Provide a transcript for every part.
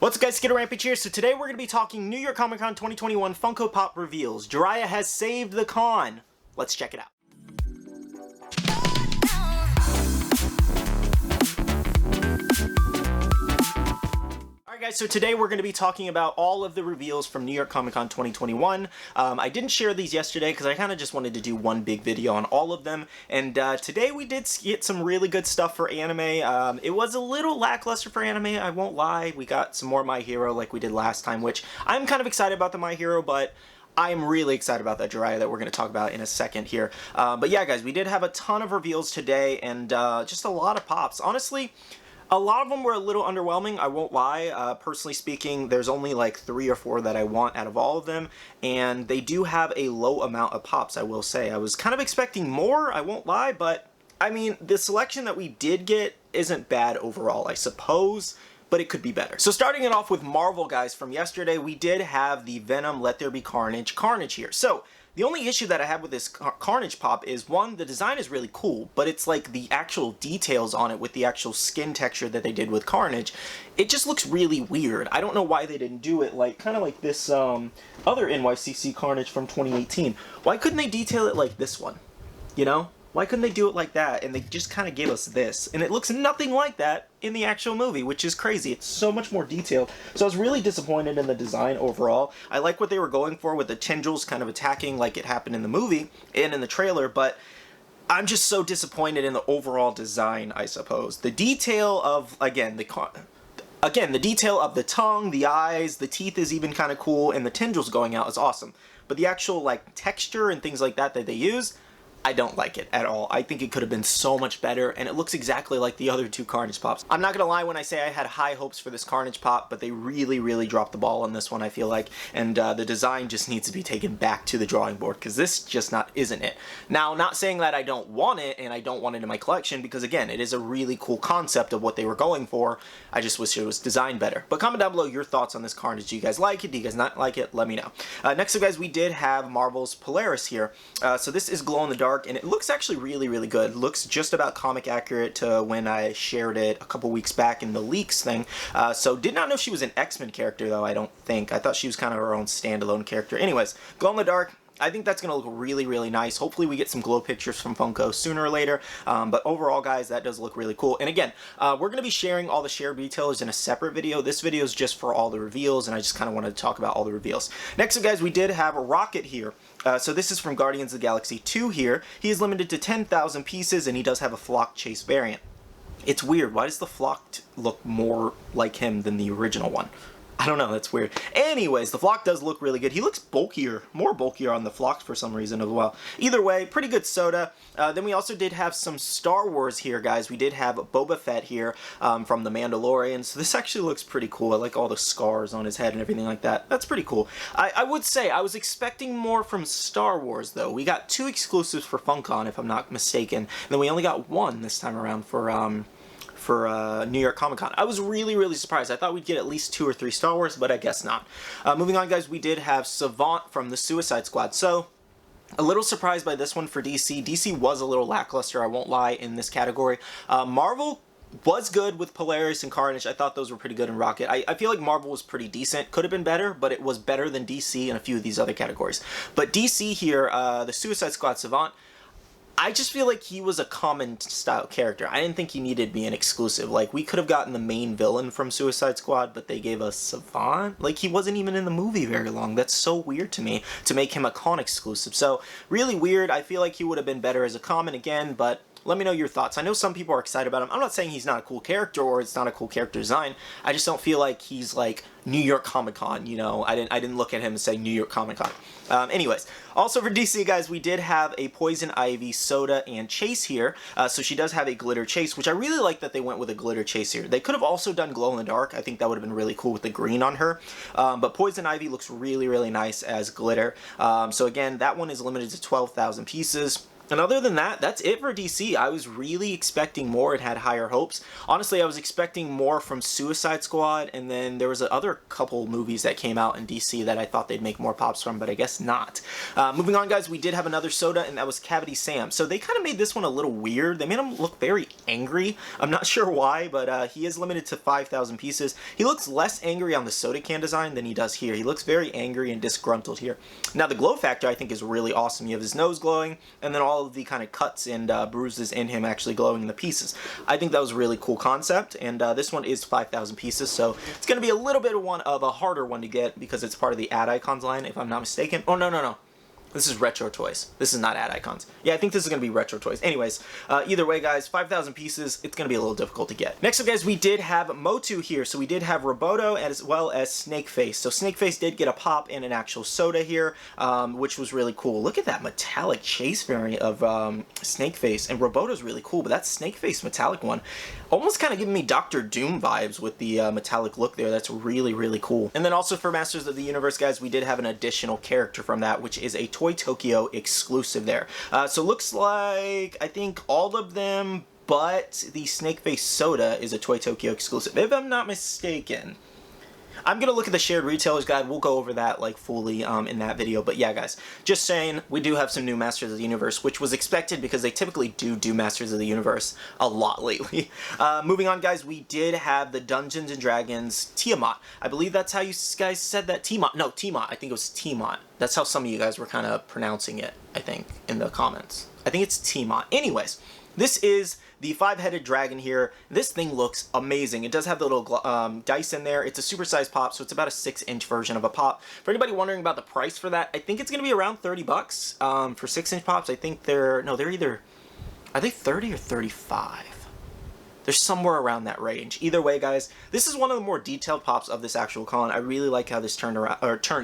What's up guys, Skittlerampage here. So today we're going to be talking New York Comic Con 2021 Funko Pop reveals. Jiraiya has saved the con. Let's check it out. Alright guys, so today we're going to be talking about all of the reveals from New York Comic Con 2021. I didn't share these yesterday because I kind of just wanted to do one big video on all of them. And today we did get some really good stuff for anime. It was a little lackluster for anime, I won't lie. We got some more My Hero like we did last time, which I'm kind of excited about the My Hero, but I'm really excited about that Jiraiya that we're going to talk about in a second here. But yeah guys, we did have a ton of reveals today and just a lot of pops. Honestly, a lot of them were a little underwhelming, I won't lie. Personally speaking, there's only like 3 or 4 that I want out of all of them, and they do have a low amount of pops, I will say. I was kind of expecting more, I won't lie, but I mean, the selection that we did get isn't bad overall, I suppose, but it could be better. So starting it off with Marvel, guys, from yesterday, we did have the Venom Let There Be Carnage here. So the only issue that I have with this Carnage pop is, one, the design is really cool, but it's like the actual details on it with the actual skin texture that they did with Carnage, it just looks really weird. I don't know why they didn't do it like, kind of like this other Nycc Carnage from 2018. Why couldn't they detail it like this one? You know? Why couldn't they do it like that? And they just kind of gave us this. And it looks nothing like that in the actual movie, which is crazy. It's so much more detailed. So I was really disappointed in the design overall. I like what they were going for with the tendrils kind of attacking like it happened in the movie and in the trailer, but I'm just so disappointed in the overall design, I suppose. The detail of, again, the detail of the tongue, the eyes, the teeth is even kind of cool, and the tendrils going out is awesome. But the actual, like, texture and things like that they use, I don't like it at all. I think it could have been so much better, and it looks exactly like the other 2 Carnage pops. I'm not gonna lie when I say I had high hopes for this Carnage pop, but they really dropped the ball on this one, I feel like, and the design just needs to be taken back to the drawing board, because this just isn't it. Now, not saying that I don't want it, and I don't want it in my collection, because again, it is a really cool concept of what they were going for. I just wish it was designed better. But comment down below your thoughts on this Carnage. Do you guys like it? Do you guys not like it? Let me know. Next up, guys, we did have Marvel's Polaris here. So this is glow in the dark, and it looks actually really good. It looks just about comic accurate to when I shared it a couple weeks back in the leaks thing. So did not know she was an X-Men character though, I don't think. I thought she was kind of her own standalone character. Anyways, glow in the dark. I think that's going to look really nice. Hopefully we get some glow pictures from Funko sooner or later. But overall, guys, that does look really cool. And again, we're going to be sharing all the shared retailers in a separate video. This video is just for all the reveals, and I just kind of wanted to talk about all the reveals. Next up, guys, we did have a Rocket here. So this is from Guardians of the Galaxy 2 here. He is limited to 10,000 pieces, and he does have a flock chase variant. It's weird. Why does the flock look more like him than the original one? I don't know, that's weird. Anyways, the flock does look really good. He looks bulkier, more bulkier on the flock for some reason as well. Either way, pretty good soda. Then we also did have some Star Wars here, guys. We did have Boba Fett here from The Mandalorian. So this actually looks pretty cool. I like all the scars on his head and everything like that. That's pretty cool. I would say I was expecting more from Star Wars, though. We got 2 exclusives for Funko, if I'm not mistaken. And then we only got 1 this time around for New York Comic Con. I was really surprised. I thought we'd get at least 2 or 3 Star Wars, but I guess not. Moving on, guys, we did have Savant from the Suicide Squad. So, a little surprised by this one for DC. DC was a little lackluster, I won't lie, in this category. Marvel was good with Polaris and Carnage. I thought those were pretty good in Rocket. I feel like Marvel was pretty decent. Could have been better, but it was better than DC in a few of these other categories. But DC here, the Suicide Squad Savant, I just feel like he was a common style character. I didn't think he needed to be an exclusive. Like, we could have gotten the main villain from Suicide Squad, but they gave us Savant. Like, he wasn't even in the movie very long. That's so weird to me, to make him a con exclusive. So, really weird. I feel like he would have been better as a common again, but let me know your thoughts. I know some people are excited about him. I'm not saying he's not a cool character or it's not a cool character design. I just don't feel like he's like New York Comic Con, you know. I didn't look at him and say New York Comic Con. Anyways, also for DC, guys, we did have a Poison Ivy Soda and Chase here. So she does have a glitter chase, which I really like that they went with a glitter chase here. They could have also done glow in the dark. I think that would have been really cool with the green on her. But Poison Ivy looks really nice as glitter. So again, that one is limited to 12,000 pieces. And other than that, that's it for DC. I was really expecting more and had higher hopes. Honestly, I was expecting more from Suicide Squad, and then there was other couple movies that came out in DC that I thought they'd make more pops from, but I guess not. Moving on, guys, we did have another soda, and that was Cavity Sam. So they kind of made this one a little weird. They made him look very angry. I'm not sure why, but he is limited to 5,000 pieces. He looks less angry on the soda can design than he does here. He looks very angry and disgruntled here. Now, the glow factor, I think, is really awesome. You have his nose glowing, and then all of the kind of cuts and bruises in him actually glowing in the pieces. I think that was a really cool concept, and this one is 5,000 pieces, so it's going to be a little bit of a harder one to get because it's part of the Ad Icons line, if I'm not mistaken. Oh, no. This is Retro Toys. This is not Ad Icons. Yeah, I think this is going to be Retro Toys. Anyways, either way, guys, 5,000 pieces, it's going to be a little difficult to get. Next up, guys, we did have Motu here. So we did have Roboto as well as Snakeface. So Snakeface did get a pop and an actual soda here, which was really cool. Look at that metallic chase variant of Snakeface. And Roboto's really cool, but that Snakeface metallic one almost kind of giving me Dr. Doom vibes with the metallic look there. That's really, really cool. And then also for Masters of the Universe, guys, we did have an additional character from that, which is a Toy Tokyo exclusive there. So looks like, I think all of them but the Snakeface soda is a Toy Tokyo exclusive, if I'm not mistaken. I'm going to look at the shared retailers guide. We'll go over that like fully in that video. But yeah, guys, just saying, we do have some new Masters of the Universe, which was expected because they typically do Masters of the Universe a lot lately. Moving on, guys, we did have the Dungeons & Dragons Tiamat. I believe that's how you guys said that. Tiamat. No, Tiamat. I think it was Tiamat. That's how some of you guys were kind of pronouncing it, I think, in the comments. I think it's Tiamat. Anyways, this is the 5-headed dragon here. This thing looks amazing. It does have the little dice in there. It's a supersized pop, so it's about a 6-inch version of a pop. For anybody wondering about the price for that, I think it's going to be around 30 bucks. For 6-inch pops, I think they're either, are they 30 or 35? They're somewhere around that range. Either way, guys, this is one of the more detailed pops of this actual con. I really like how this turned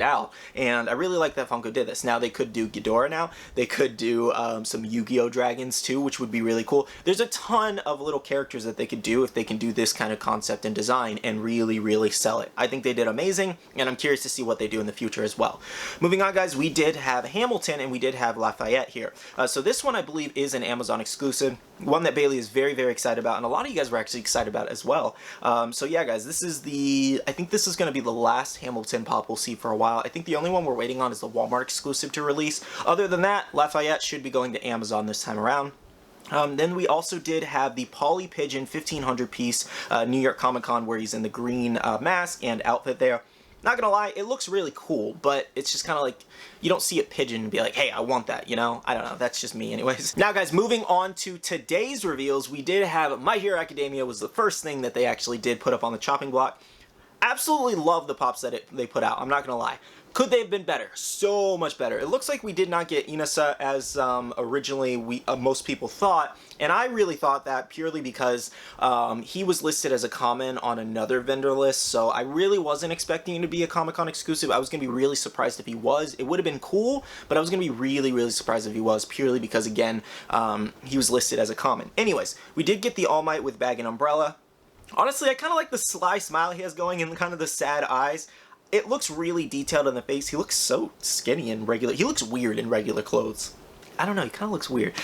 out, and I really like that Funko did this. Now, they could do Ghidorah now. They could do some Yu-Gi-Oh! Dragons, too, which would be really cool. There's a ton of little characters that they could do if they can do this kind of concept and design and really, really sell it. I think they did amazing, and I'm curious to see what they do in the future as well. Moving on, guys, we did have Hamilton, and we did have Lafayette here. So this one, I believe, is an Amazon exclusive, one that Bailey is very, very excited about, and a lot of you guys were actually excited about as well. So yeah, guys, this is I think this is going to be the last Hamilton pop we'll see for a while. I think the only one we're waiting on is the Walmart exclusive to release. Other than that, Lafayette should be going to Amazon this time around. Then we also did have the Paulie Pigeon 1,500 piece New York Comic Con, where he's in the green mask and outfit there. Not gonna lie, it looks really cool, but it's just kind of like, you don't see a pigeon and be like, hey, I want that, you know? I don't know, that's just me anyways. Now, guys, moving on to today's reveals, we did have My Hero Academia was the first thing that they actually did put up on the chopping block. Absolutely love the pops that they put out, I'm not gonna lie. Could they have been better? So much better. It looks like we did not get Inasa as originally most people thought, and I really thought that purely because he was listed as a common on another vendor list, so I really wasn't expecting him to be a Comic-Con exclusive. I was going to be really surprised if he was. It would have been cool, but I was going to be really, really surprised if he was, purely because, again, he was listed as a common. Anyways, we did get the All Might with Bag and Umbrella. Honestly, I kind of like the sly smile he has going and kind of the sad eyes. It looks really detailed in the face. He looks so skinny in regular. He looks weird in regular clothes. I don't know, he kind of looks weird.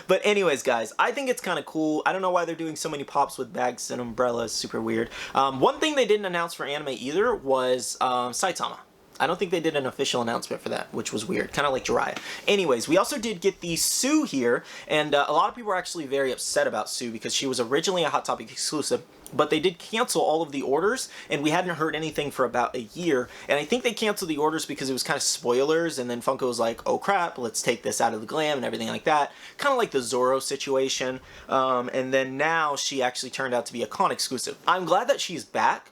But anyways, guys, I think it's kind of cool. I don't know why they're doing so many pops with bags and umbrellas. Super weird. One thing they didn't announce for anime either was Saitama. I don't think they did an official announcement for that, which was weird, kind of like Jiraiya. Anyways, we also did get the Sue here, and a lot of people are actually very upset about Sue because she was originally a Hot Topic exclusive, but they did cancel all of the orders, and we hadn't heard anything for about a year, and I think they canceled the orders because it was kind of spoilers, and then Funko was like, oh crap, let's take this out of the glam and everything like that, kind of like the Zoro situation, and then now she actually turned out to be a con exclusive. I'm glad that she's back,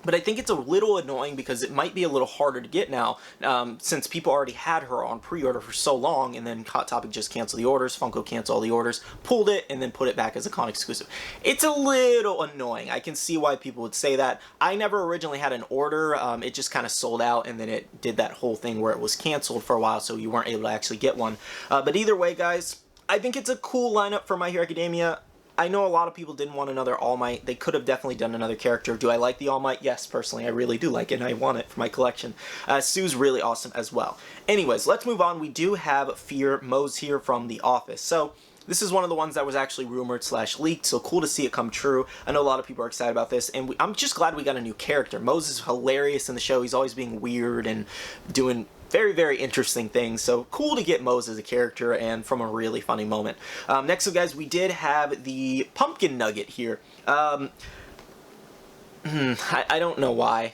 but I think it's a little annoying because it might be a little harder to get now, since people already had her on pre-order for so long, and then Hot Topic just canceled the orders, Funko canceled all the orders, pulled it, and then put it back as a con exclusive. It's a little annoying. I can see why people would say that. I never originally had an order. It just kind of sold out, and then it did that whole thing where it was canceled for a while, so you weren't able to actually get one. But either way, guys, I think it's a cool lineup for My Hero Academia. I know a lot of people didn't want another All Might. They could have definitely done another character. Do I like the All Might? Yes, personally, I really do like it, and I want it for my collection. Sue's really awesome as well. Anyways, let's move on. We do have Fear Mose here from The Office. So, this is one of the ones that was actually rumored / leaked, so cool to see it come true. I know a lot of people are excited about this, and I'm just glad we got a new character. Mose is hilarious in the show. He's always being weird and doing very, very interesting things, so cool to get Mose as a character and from a really funny moment. Next up, guys, we did have the Pumpkin Nugget here. I don't know why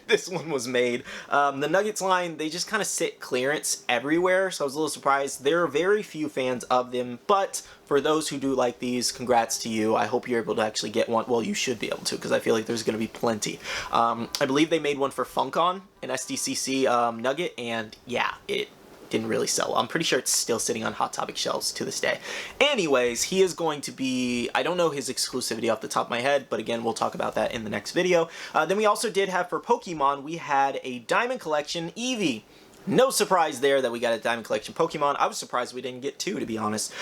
this one was made. The Nuggets line, they just kind of sit clearance everywhere, so I was a little surprised. There are very few fans of them, but for those who do like these, congrats to you. I hope you're able to actually get one. Well, you should be able to, because I feel like there's going to be plenty. I believe they made one for Funko, an SDCC Nugget, and yeah, it didn't really sell. I'm pretty sure it's still sitting on Hot Topic shelves to this day. Anyways, he is going to be, I don't know his exclusivity off the top of my head, but again, we'll talk about that in the next video. Then we also did have for Pokemon, we had a Diamond Collection Eevee. No surprise there that we got a Diamond Collection Pokemon. I was surprised we didn't get 2, to be honest.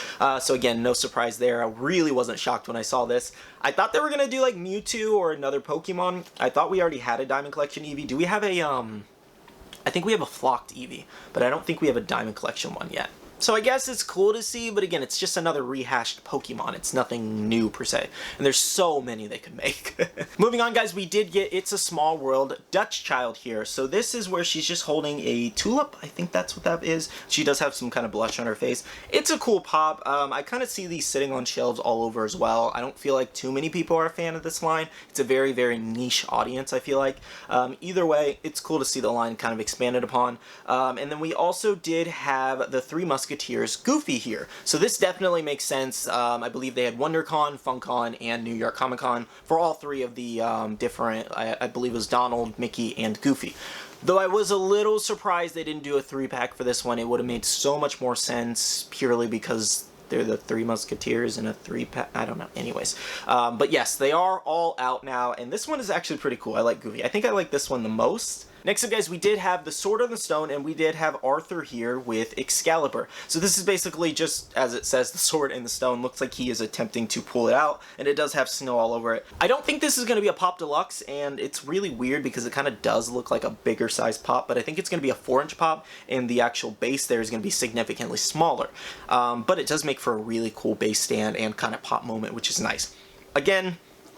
So again, no surprise there. I really wasn't shocked when I saw this. I thought they were going to do like Mewtwo or another Pokemon. I thought we already had a Diamond Collection Eevee. Do we have a, I think we have a flocked Eevee, but I don't think we have a Diamond Collection one yet. So I guess it's cool to see, but again, it's just another rehashed Pokemon. It's nothing new, per se. And there's so many they could make. Moving on, guys, we did get It's a Small World Dutch Child here. So this is where she's just holding a tulip. I think that's what that is. She does have some kind of blush on her face. It's a cool pop. I kind of see these sitting on shelves all over as well. I don't feel like too many people are a fan of this line. It's a very, very niche audience, I feel like. Either way, it's cool to see the line kind of expanded upon. And then we also did have the Three Musketeers Goofy here. So this definitely makes sense. I believe they had WonderCon, FunCon, and New York Comic Con for all 3 of the different, I believe it was Donald, Mickey, and Goofy. Though I was a little surprised they didn't do a 3-pack for this one. It would have made so much more sense purely because they're the Three Musketeers in a 3-pack. I don't know. Anyways. But yes, they are all out now, and this one is actually pretty cool. I like Goofy. I think I like this one the most. Next up, guys, we did have the Sword in the Stone, and we did have Arthur here with Excalibur. So this is basically just, as it says, the Sword in the Stone. Looks like he is attempting to pull it out, and it does have snow all over it. I don't think this is going to be a Pop Deluxe, and it's really weird because it kind of does look like a bigger size pop, but I think it's going to be a 4-inch pop, and the actual base there is going to be significantly smaller. But it does make for a really cool base stand and kind of pop moment, which is nice. Again,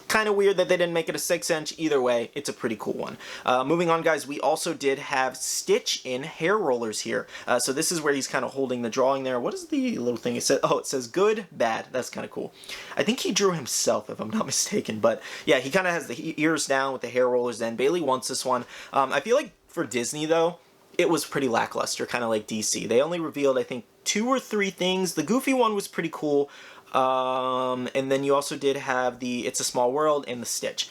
kind of weird that they didn't make it a 6-inch. Either way, it's a pretty cool one. Moving on, guys, we also did have Stitch in hair rollers here. So this is where he's kind of holding the drawing there. What is the little thing it says? Oh, it says good, bad. That's kind of cool. I think he drew himself, if I'm not mistaken. But yeah, he kind of has the ears down with the hair rollers then. Bailey wants this one. I feel like for Disney, though, it was pretty lackluster, kind of like DC. They only revealed, I think, 2 or 3 things. The Goofy one was pretty cool. And then you also did have the It's a Small World and the Stitch.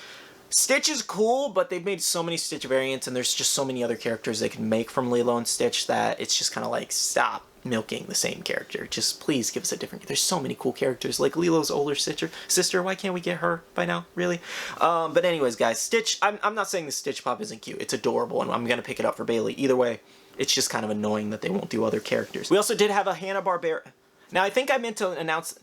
Stitch is cool, but they've made so many Stitch variants, and there's just so many other characters they can make from Lilo and Stitch that it's just kind of like, stop milking the same character. Just please give us a different... There's so many cool characters, like Lilo's older sister. Why can't we get her by now? Really? But anyways, guys, Stitch... I'm not saying the Stitch Pop isn't cute. It's adorable, and I'm going to pick it up for Bailey. Either way, it's just kind of annoying that they won't do other characters. We also did have a Hanabara... Now, I think I meant to announce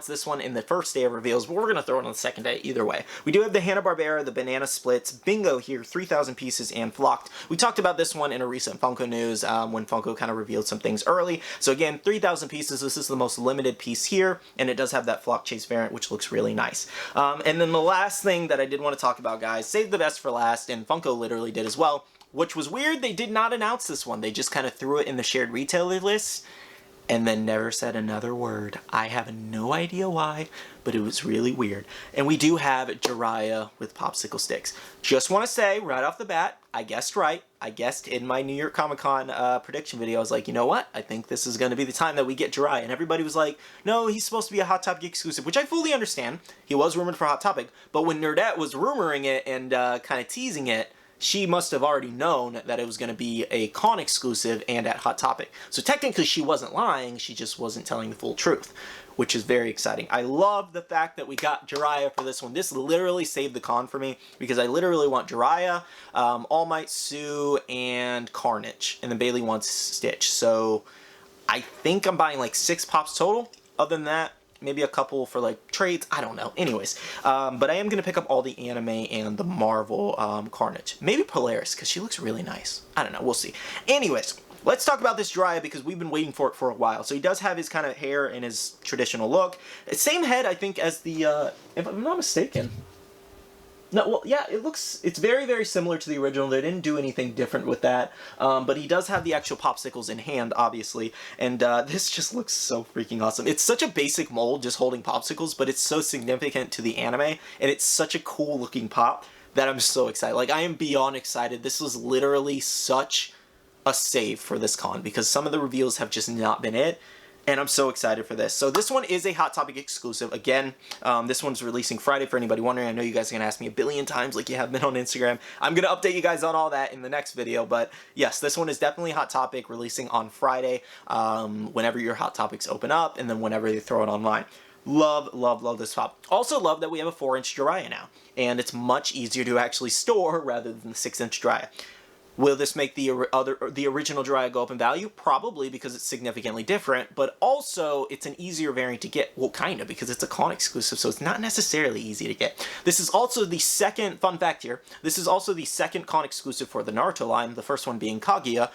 this one in the first day of reveals, but we're going to throw it on the second day either way. We do have the Hanna-Barbera, the Banana Splits, Bingo here, 3,000 pieces, and Flocked. We talked about this one in a recent Funko news when Funko kind of revealed some things early. So again, 3,000 pieces. This is the most limited piece here, and it does have that Flock Chase variant, which looks really nice. And then the last thing that I did want to talk about, guys, save the best for last, and Funko literally did as well, which was weird. They did not announce this one. They just kind of threw it in the shared retailer list, and then never said another word. I have no idea why, but it was really weird. And we do have Jiraiya with popsicle sticks. Just want to say, right off the bat, I guessed right. I guessed in my New York Comic Con prediction video, I was like, you know what? I think this is going to be the time that we get Jiraiya. And everybody was like, no, he's supposed to be a Hot Topic exclusive, which I fully understand. He was rumored for Hot Topic. But when Nerdette was rumoring it and kind of teasing it, she must have already known that it was going to be a con exclusive and at Hot Topic. So technically she wasn't lying, she just wasn't telling the full truth, which is very exciting. I love the fact that we got Jiraiya for this one. This literally saved the con for me because I literally want Jiraiya, All Might, Sue, and Carnage. And then Bailey wants Stitch. So I think I'm buying like 6 pops total. Other than that, maybe a couple for like trades, I don't know. Anyways, but I am going to pick up all the anime and the Marvel Carnage. Maybe Polaris, because she looks really nice. I don't know, we'll see. Anyways, let's talk about this Jiraiya because we've been waiting for it for a while. So he does have his kind of hair and his traditional look. Same head, I think, as the, if I'm not mistaken. No, well, yeah, it's very, very similar to the original. They didn't do anything different with that, but he does have the actual Popsicles in hand, obviously, and this just looks so freaking awesome. It's such a basic mold, just holding Popsicles, but it's so significant to the anime, and it's such a cool-looking pop that I'm so excited. Like, I am beyond excited. This was literally such a save for this con, because some of the reveals have just not been it. And I'm so excited for this. So this one is a Hot Topic exclusive. Again, this one's releasing Friday for anybody wondering. I know you guys are going to ask me a billion times like you have been on Instagram. I'm going to update you guys on all that in the next video. But yes, this one is definitely Hot Topic, releasing on Friday whenever your Hot Topics open up and then whenever they throw it online. Love, love, love this pop. Also love that we have a 4-inch Jiraiya now. And it's much easier to actually store rather than the 6-inch Jiraiya. Will this make the original Jiraiya go up in value? Probably, because it's significantly different, but also it's an easier variant to get. Well, kind of, because it's a con exclusive, so it's not necessarily easy to get. This is also the second, fun fact here, this is also the second con exclusive for the Naruto line, the first one being Kaguya,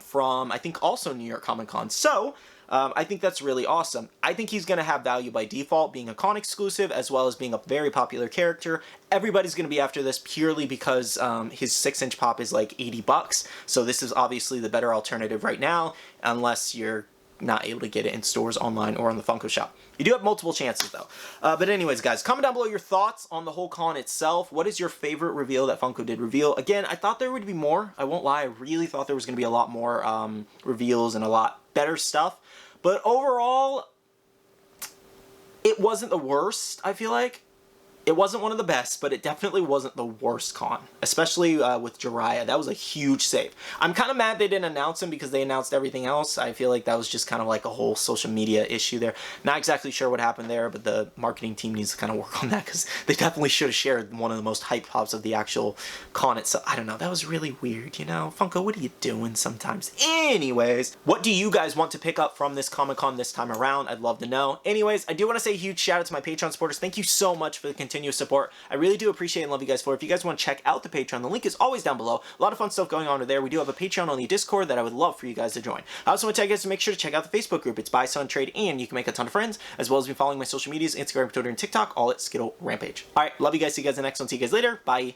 from, I think, also New York Comic Con. So, I think that's really awesome. I think he's going to have value by default, being a con exclusive, as well as being a very popular character. Everybody's going to be after this purely because his 6-inch pop is like 80 bucks. So this is obviously the better alternative right now, unless you're not able to get it in stores, online, or on the Funko shop. You do have multiple chances, though. But anyways, guys, comment down below your thoughts on the whole con itself. What is your favorite reveal that Funko did reveal? Again, I thought there would be more. I won't lie. I really thought there was going to be a lot more reveals and a lot better stuff. But overall, it wasn't the worst, I feel like. It wasn't one of the best, but it definitely wasn't the worst con, especially with Jiraiya. That was a huge save. I'm kind of mad they didn't announce him because they announced everything else. I feel like that was just kind of like a whole social media issue there. Not exactly sure what happened there, but the marketing team needs to kind of work on that because they definitely should have shared one of the most hype pops of the actual con itself. I don't know. That was really weird, you know? Funko, what are you doing sometimes? Anyways, what do you guys want to pick up from this Comic-Con this time around? I'd love to know. Anyways, I do want to say a huge shout out to my Patreon supporters. Thank you so much for the continuous support. I really do appreciate and love you guys for it. If you guys want to check out the Patreon, the link is always down below. A lot of fun stuff going on over there. We do have a Patreon on the Discord that I would love for you guys to join. I also want to tell you guys to make sure to check out the Facebook group. It's Buy, Sell, and Trade, and you can make a ton of friends, as well as be following my social medias, Instagram, Twitter, and TikTok, all at Skittlerampage. Alright, love you guys. See you guys in the next one. See you guys later. Bye.